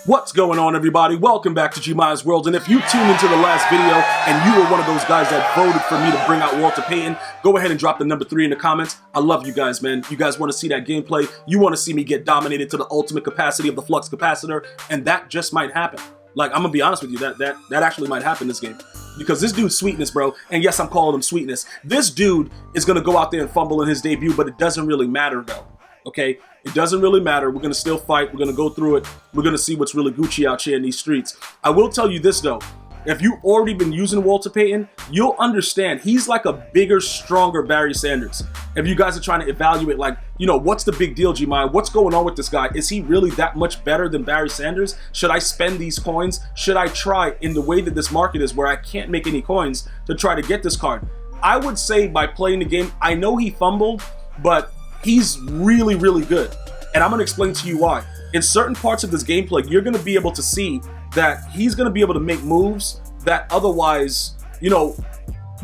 What's going on, everybody? Welcome back to GmiasWorld. And if you tuned into the last video and you were one of those guys that voted for me to bring out Walter Payton, go ahead and drop the number 3 in the comments. I love you guys, man. You guys want to see that gameplay. You want to see me get dominated to the ultimate capacity of the flux capacitor, and that just might happen. Like, I'm gonna be honest with you, that actually might happen this game. Because this dude's sweetness, bro, and yes, I'm calling him sweetness. This dude is gonna go out there and fumble in his debut, but it doesn't really matter though. Okay, it doesn't really matter. We're gonna still fight. We're gonna go through it. We're gonna see what's really Gucci out here in these streets. I will tell you this though, if you've already been using Walter Payton, you'll understand he's like a bigger, stronger Barry Sanders. If you guys are trying to evaluate, like, you know, what's the big deal, Gmi? What's going on with this guy? Is he really that much better than Barry Sanders? Should I spend these coins? Should I try, in the way that this market is where I can't make any coins, to try to get this card? I would say by playing the game, I know he fumbled, but he's really, really good. And I'm going to explain to you why. In certain parts of this gameplay, you're going to be able to see that he's going to be able to make moves that otherwise, you know,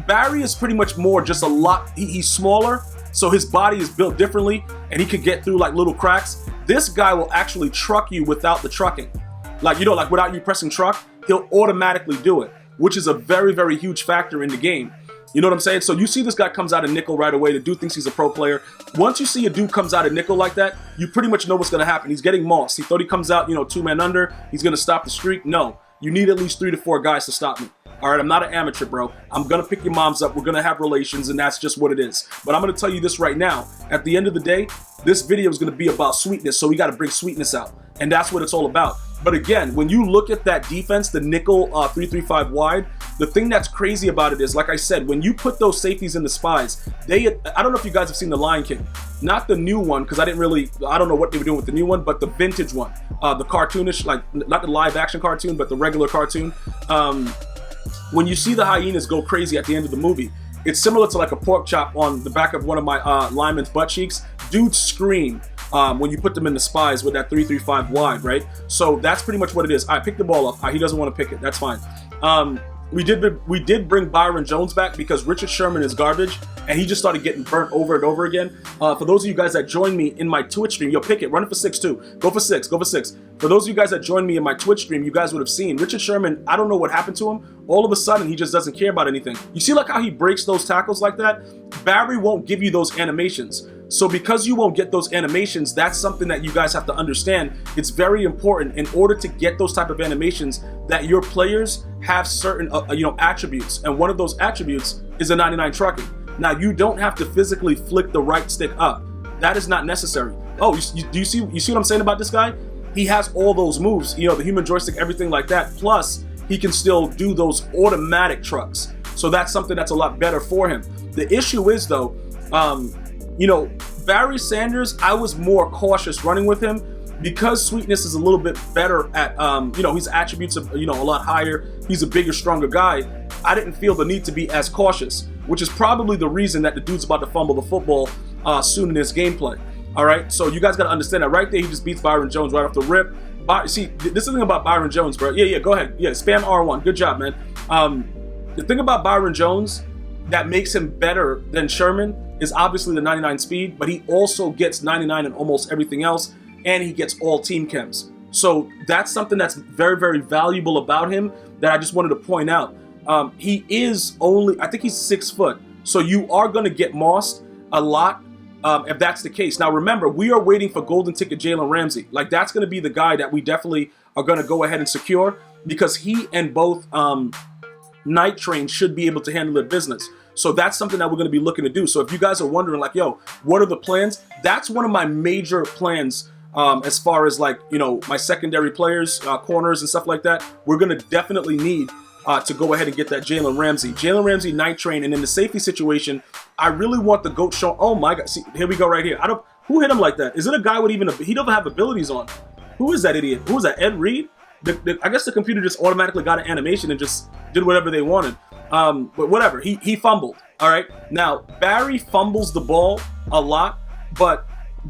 Barry is pretty much more just a lot, he's smaller, so his body is built differently, and he could get through like little cracks. This guy will actually truck you without the trucking. Like, you know, like without you pressing truck, he'll automatically do it, which is a very, very huge factor in the game. You know what I'm saying? So you see this guy comes out of nickel right away. The dude thinks he's a pro player. Once you see a dude comes out of nickel like that, you pretty much know what's going to happen. He's getting mossed. He thought he comes out, you know, 2-man under. He's going to stop the streak. No, you need at least 3 to 4 guys to stop me. All right, I'm not an amateur, bro. I'm going to pick your moms up. We're going to have relations, and that's just what it is. But I'm going to tell you this right now. At the end of the day, this video is going to be about sweetness, so we got to bring sweetness out. And that's what it's all about. But again, when you look at that defense, the nickel 3-3-5 wide, the thing that's crazy about it is, like I said, when you put those safeties in the spies, I don't know if you guys have seen The Lion King. Not the new one, because I don't know what they were doing with the new one, but the vintage one. The cartoonish, like, not the live action cartoon, but the regular cartoon. When you see the hyenas go crazy at the end of the movie, it's similar to like a pork chop on the back of one of my linemen's butt cheeks. Dudes scream when you put them in the spies with that 3-3-5 wide, right? So that's pretty much what it is. I picked the ball up. He doesn't want to pick it. That's fine. We did bring Byron Jones back because Richard Sherman is garbage, and he just started getting burnt over and over again. For those of you guys that joined me in my Twitch stream, yo, pick it. Run it for 6 too. Go for 6. Go for 6. For those of you guys that joined me in my Twitch stream, you guys would have seen Richard Sherman. I don't know what happened to him. All of a sudden, he just doesn't care about anything. You see like how he breaks those tackles like that? Barry won't give you those animations. So because you won't get those animations, that's something that you guys have to understand. It's very important in order to get those type of animations that your players have certain attributes, and one of those attributes is a 99 trucking. Now, you don't have to physically flick the right stick up. That is not necessary. Oh, do you see what I'm saying about this guy? He has all those moves, you know, the human joystick, everything like that. Plus, he can still do those automatic trucks. So that's something that's a lot better for him. The issue is though, you know, Barry Sanders, I was more cautious running with him because sweetness is a little bit better at, you know, his attributes are, you know, a lot higher. He's a bigger, stronger guy. I didn't feel the need to be as cautious, which is probably the reason that the dude's about to fumble the football soon in this gameplay. All right, so you guys got to understand that right there, he just beats Byron Jones right off the rip. See, this is the thing about Byron Jones, bro. Yeah, go ahead. Yeah, spam R1. Good job, man. The thing about Byron Jones that makes him better than Sherman is obviously the 99 speed, but he also gets 99 in almost everything else, and he gets all team chems. So that's something that's very, very valuable about him that I just wanted to point out. He is only, I think he's 6 foot, so you are going to get mossed a lot if that's the case. Now remember, we are waiting for golden ticket Jalen Ramsey. Like, that's going to be the guy that we definitely are going to go ahead and secure, because he and both Night Train should be able to handle their business. So that's something that we're going to be looking to do. So if you guys are wondering, like, yo, what are the plans? That's one of my major plans as far as, like, you know, my secondary players, corners and stuff like that. We're going to definitely need to go ahead and get that Jalen Ramsey, Night Train. And in the safety situation, I really want the GOAT show. Oh my God. See, here we go right here. Who hit him like that? Is it a guy with he doesn't have abilities on? Who is that idiot? Who is that? Ed Reed? I guess the computer just automatically got an animation and just did whatever they wanted. But whatever, he fumbled. All right. Now, Barry fumbles the ball a lot, but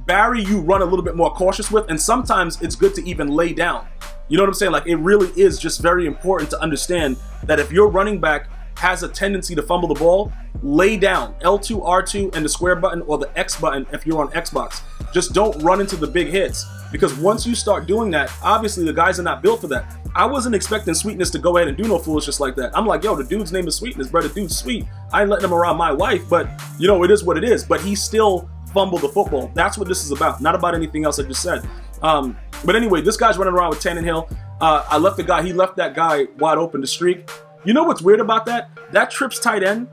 Barry you run a little bit more cautious with, and sometimes it's good to even lay down. You know what I'm saying? Like, it really is just very important to understand that if your running back has a tendency to fumble the ball, lay down L2, R2, and the square button or the X button if you're on Xbox. Just don't run into the big hits, because once you start doing that, obviously the guys are not built for that. I wasn't expecting Sweetness to go ahead and do no foolishness like that. I'm like, yo, the dude's name is Sweetness, bro. The dude's sweet. I ain't letting him around my wife, but you know, it is what it is. But he still fumbled the football. That's what this is about, not about anything else I just said. But anyway, this guy's running around with Tannehill. I left the guy, he left that guy wide open to streak. You know what's weird about that? That trips tight end.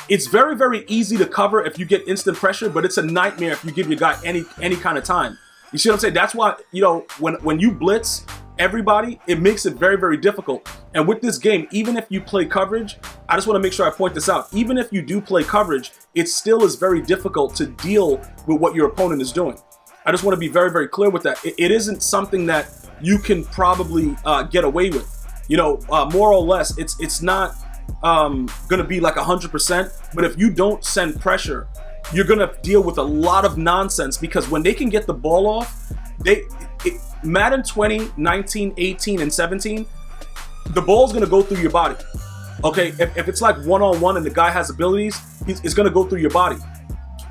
It's very, very easy to cover if you get instant pressure, but it's a nightmare if you give your guy any kind of time. You see what I'm saying? That's why, you know, when you blitz everybody, it makes it very, very difficult. And with this game, even if you play coverage, I just want to make sure I point this out. Even if you do play coverage, it still is very difficult to deal with what your opponent is doing. I just want to be very, very clear with that. It isn't something that you can probably get away with. You know, more or less, it's not going to be like 100%. But if you don't send pressure, you're going to deal with a lot of nonsense, because when they can get the ball off, Madden 20, 19, 18, and 17, the ball's going to go through your body. Okay, if it's like one-on-one and the guy has abilities, it's going to go through your body.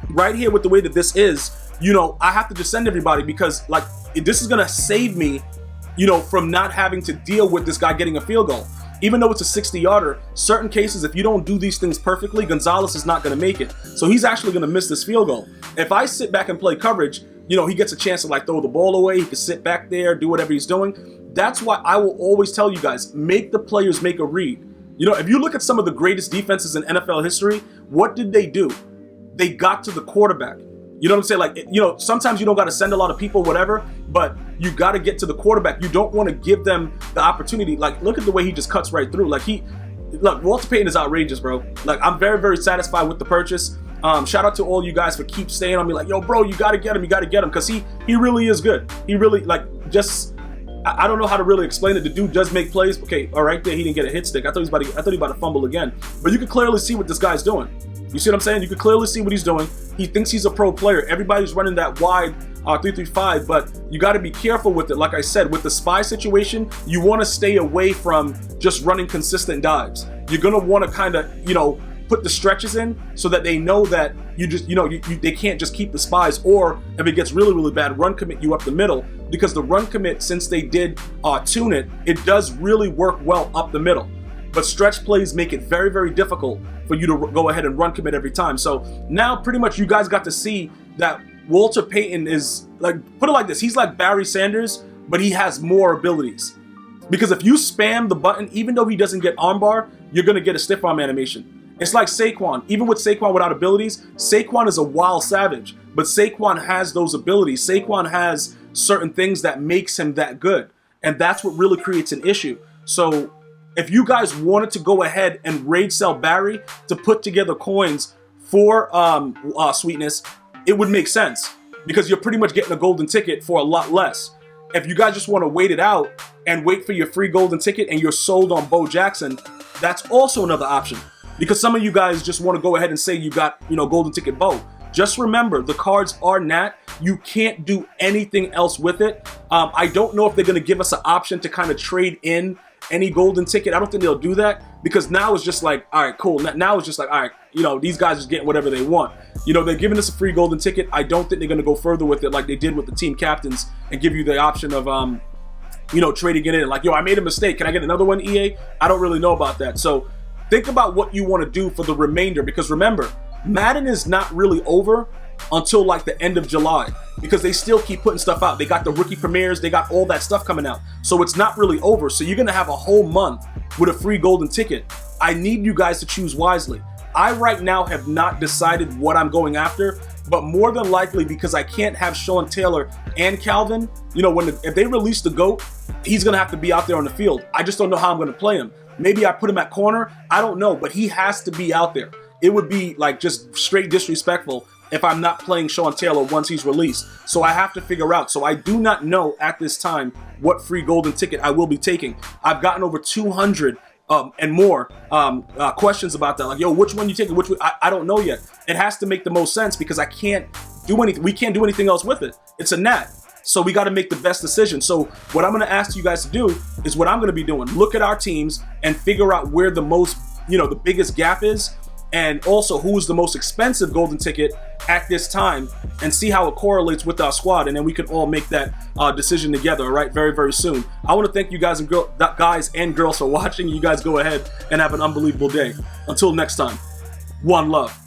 Right here with the way that this is, you know, I have to just send everybody, because like this is going to save me, you know, from not having to deal with this guy getting a field goal. Even though it's a 60-yarder, certain cases, if you don't do these things perfectly, Gonzalez is not going to make it. So he's actually going to miss this field goal. If I sit back and play coverage, you know, he gets a chance to like throw the ball away. He can sit back there, do whatever he's doing. That's why I will always tell you guys, make the players make a read. You know, if you look at some of the greatest defenses in NFL history, what did they do? They got to the quarterback. You know what I'm saying? Like, you know, sometimes you don't got to send a lot of people, whatever, but you got to get to the quarterback. You don't want to give them the opportunity. Like, look at the way he just cuts right through. Like, look, Walter Payton is outrageous, bro. Like, I'm very, very satisfied with the purchase. Shout out to all you guys for keep staying on me. Like, yo, bro, you got to get him. You got to get him. Because he really is good. He really, like, just, I don't know how to really explain it. The dude does make plays. Okay, all right there, he didn't get a hit stick. I thought he was about to fumble again. But you can clearly see what this guy's doing. You see what I'm saying? You can clearly see what he's doing. He thinks he's a pro player. Everybody's running that wide 3-3-5, but you got to be careful with it. Like I said, with the spy situation, you want to stay away from just running consistent dives. You're going to want to kind of, you know, put the stretches in so that they know that you just, you know, they can't just keep the spies, or if it gets really, really bad, run commit you up the middle, because the run commit, since they did tune it, it does really work well up the middle. But stretch plays make it very, very difficult for you to go ahead and run commit every time. So now pretty much you guys got to see that Walter Payton is like, put it like this, he's like Barry Sanders, but he has more abilities. Because if you spam the button, even though he doesn't get armbar, you're going to get a stiff arm animation. It's like Saquon. Even with Saquon without abilities, Saquon is a wild savage, but Saquon has those abilities. Saquon has certain things that makes him that good. And that's what really creates an issue. So if you guys wanted to go ahead and raid sell Barry to put together coins for Sweetness, it would make sense, because you're pretty much getting a golden ticket for a lot less. If you guys just want to wait it out and wait for your free golden ticket and you're sold on Bo Jackson, that's also another option. Because some of you guys just want to go ahead and say you got, you know, golden ticket Bo. Just remember, the cards are nat. You can't do anything else with it. I don't know if they're going to give us an option to kind of trade in any golden ticket. I don't think they'll do that, because now it's just like, all right, cool. Now it's just like, all right, you know, these guys are getting whatever they want. You know, they're giving us a free golden ticket. I don't think they're going to go further with it like they did with the team captains and give you the option of, you know, trading it in. Like, yo, I made a mistake. Can I get another one, EA? I don't really know about that. So think about what you want to do for the remainder, because remember, Madden is not really over until like the end of July, because they still keep putting stuff out. They got the rookie premieres, they got all that stuff coming out. So it's not really over. So you're going to have a whole month with a free golden ticket. I need you guys to choose wisely. I right now have not decided what I'm going after, but more than likely, because I can't have Sean Taylor and Calvin, you know, if they release the GOAT, he's going to have to be out there on the field. I just don't know how I'm going to play him. Maybe I put him at corner. I don't know, but he has to be out there. It would be like just straight disrespectful if I'm not playing Sean Taylor once he's released. So I have to figure out. So I do not know at this time what free golden ticket I will be taking. I've gotten over 200 and more questions about that. Like, yo, which one you taking? Which one? I don't know yet. It has to make the most sense, because I can't do anything. We can't do anything else with it. It's a nat. So we got to make the best decision. So what I'm going to ask you guys to do is what I'm going to be doing. Look at our teams and figure out where the most the biggest gap is, and also who's the most expensive golden ticket at this time, and see how it correlates with our squad, and then we can all make that decision together, all right, very, very soon. I want to thank you guys and girls for watching. You guys go ahead and have an unbelievable day. Until next time, one love.